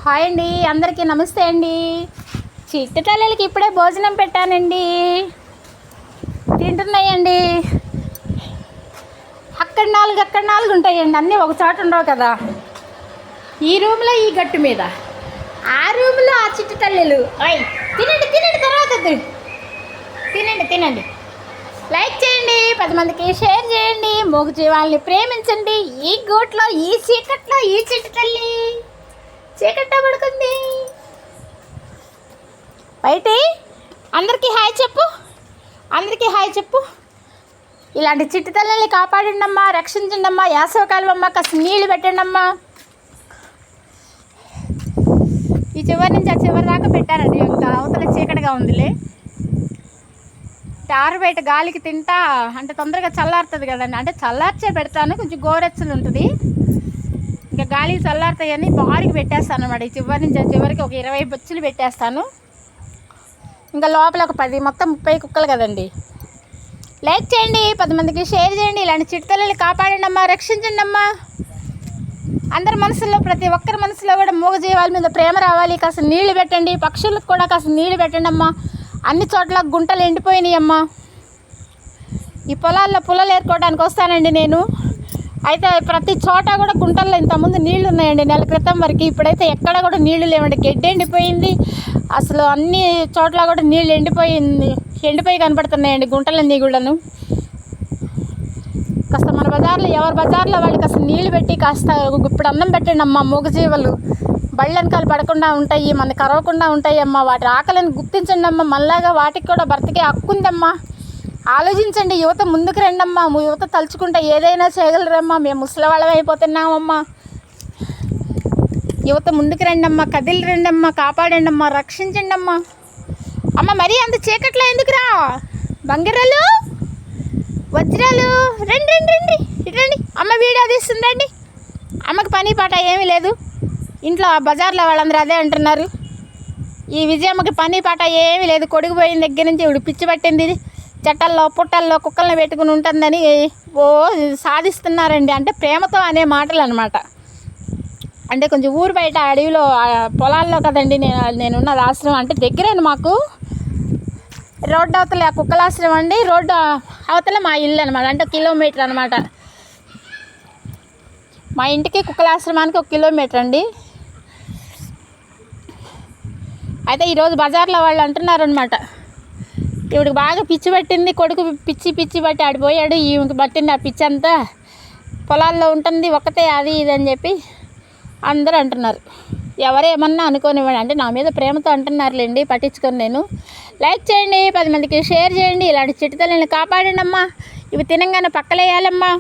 Hi అండి, అందరికీ నమస్తే అండి. చిట్టి తల్లికి ఇప్పుడే భోజనం పెట్టానండి, తింటున్నాయండి. అక్కడ నాలుగు ఉంటాయండి, అన్నీ ఒక చోట ఉండవు కదా. ఈ రూమ్లో ఈ గట్టు మీద, ఆ రూమ్లో ఆ చిట్టి తల్లులు. తినండి తినండి, తర్వాత తినండి. లైక్ చేయండి, 10 మందికి షేర్ చేయండి, మూగ జీవాల్ని ప్రేమించండి. ఈ గోట్లో ఈ చీకట్లో ఈ చిట్టి తల్లి చీకట్ట పడుకుంది. బయట అందరికీ హాయ్ చెప్పు. ఇలాంటి చిట్టి తల్లిని కాపాడండి అమ్మా, రక్షించండి అమ్మా. యాసవకాలం అమ్మ, కాస్త నీళ్ళు పెట్టండి అమ్మా. ఈ చివరి నుంచి ఆ చివరి దాకా పెట్టారండి. ఇంకా అవతల చీకటిగా ఉందిలే. ఆరు బయట గాలికి తింటా అంటే తొందరగా చల్లారుతుంది కదండి, అంటే చల్లార్చే పెడతాను, కొంచెం గోరెచ్చలు ఉంటుంది. ఇంకా గాలికి చల్లారుతాయని బారికి పెట్టేస్తాను అన్నమాట. ఈ చివరి నుంచి ఆ చివరికి ఒక 20 బొచ్చులు పెట్టేస్తాను. ఇంకా లోపల ఒక 10, మొత్తం 30 కుక్కలు కదండి. లైక్ చేయండి, 10 మందికి షేర్ చేయండి. ఇలాంటి చిట్టతల్లిని కాపాడండి అమ్మా, రక్షించండి అమ్మా. అందరి మనసులో, ప్రతి ఒక్కరి మనసులో కూడా మూగ జీవాల మీద ప్రేమ రావాలి. కాస్త నీళ్లు పెట్టండి, పక్షులకు కూడా కాస్త నీళ్లు పెట్టండి అమ్మా. అన్ని చోట్ల గుంటలు ఎండిపోయినాయి అమ్మా. ఈ పొలాల్లో పుల్లలు ఏరుకోవడానికి వస్తానండి నేను. అయితే ప్రతి చోట కూడా గుంటల్లో ఇంతకుముందు నీళ్లు ఉన్నాయండి, నెల క్రితం వరకు. ఇప్పుడైతే ఎక్కడ కూడా నీళ్లు లేవండి, గడ్డి ఎండిపోయింది. అసలు అన్ని చోట్ల కూడా నీళ్ళు ఎండిపోయి కనపడుతున్నాయండి, గుంటలన్నీ కూడాను. కాస్త మన బజార్లో, ఎవరి బజార్లో వాళ్ళు కాస్త నీళ్లు పెట్టి కాస్త ఇప్పుడు అన్నం పెట్టండి అమ్మ. మూగజీవులు బళ్ళు వెనకాల పడకుండా ఉంటాయి, మన కరవకుండా ఉంటాయి అమ్మ. వాటి ఆకలిని గుర్తించండి అమ్మ. మనలాగా వాటికి కూడా బ్రతికే హక్కు ఉందమ్మా. ఆలోచించండి, యువత ముందుకు రండమ్మా. యువత తలుచుకుంటే ఏదైనా చేయగలరమ్మా. మేము ముసలివాళ్ళం అయిపోతున్నామమ్మా. యువత ముందుకు రండమ్మా, కదిలి రండమ్మా, కాపాడండి అమ్మా, రక్షించండి అమ్మా. అమ్మ మరీ అంత చీకట్లో ఎందుకురా బంగారాలు, వజ్రాలు, రండి ఇట్రండి. అమ్మ వీడియో తీస్తుందండి. అమ్మకి పని పాట ఏమీ లేదు ఇంట్లో. బజార్లో వాళ్ళందరూ అదే అంటున్నారు. ఈ విజయమ్మకి పని పాట ఏమీ లేదు. కొడుకు పోయిన దగ్గర నుంచి ఇప్పుడు పిచ్చి పట్టింది. చెట్టల్లో పుట్టల్లో కుక్కల్ని పెట్టుకుని ఉంటుందని సాధిస్తున్నారండి. అంటే ప్రేమతో అనే మాటలు అనమాట. అంటే కొంచెం ఊరు బయట అడవిలో పొలాల్లో కదండి నేనున్నది ఆశ్రమం. అంటే దగ్గరేను మాకు. రోడ్డు అవతల కుక్కల ఆశ్రమం అండి, రోడ్డు అవతల మా ఇల్లు అనమాట. అంటే 1 కిలోమీటర్ అనమాట. మా ఇంటికి కుక్కల ఆశ్రమానికి 1 కిలోమీటర్ అండి. అయితే ఈరోజు బజార్లో వాళ్ళు అంటున్నారనమాట, ఈవిడికి బాగా పిచ్చి పట్టింది, కొడుకు పిచ్చి పట్టి ఆడిపోయాడు, ఈమెకి పట్టింది ఆ పిచ్చి అంతా, పొలాల్లో ఉంటుంది ఒక్కతే అది ఇది అని చెప్పి అందరూ అంటున్నారు. ఎవరేమన్నా అనుకోనివ్వండి, అంటే నా మీద ప్రేమతో అంటున్నారులేండి, పట్టించుకొని నేను. లైక్ చేయండి, 10 మందికి షేర్ చేయండి. ఇలాంటి చిట్టి తల్లిని కాపాడండి అమ్మా. ఇవి తినంగానే పక్కలేయాలమ్మా.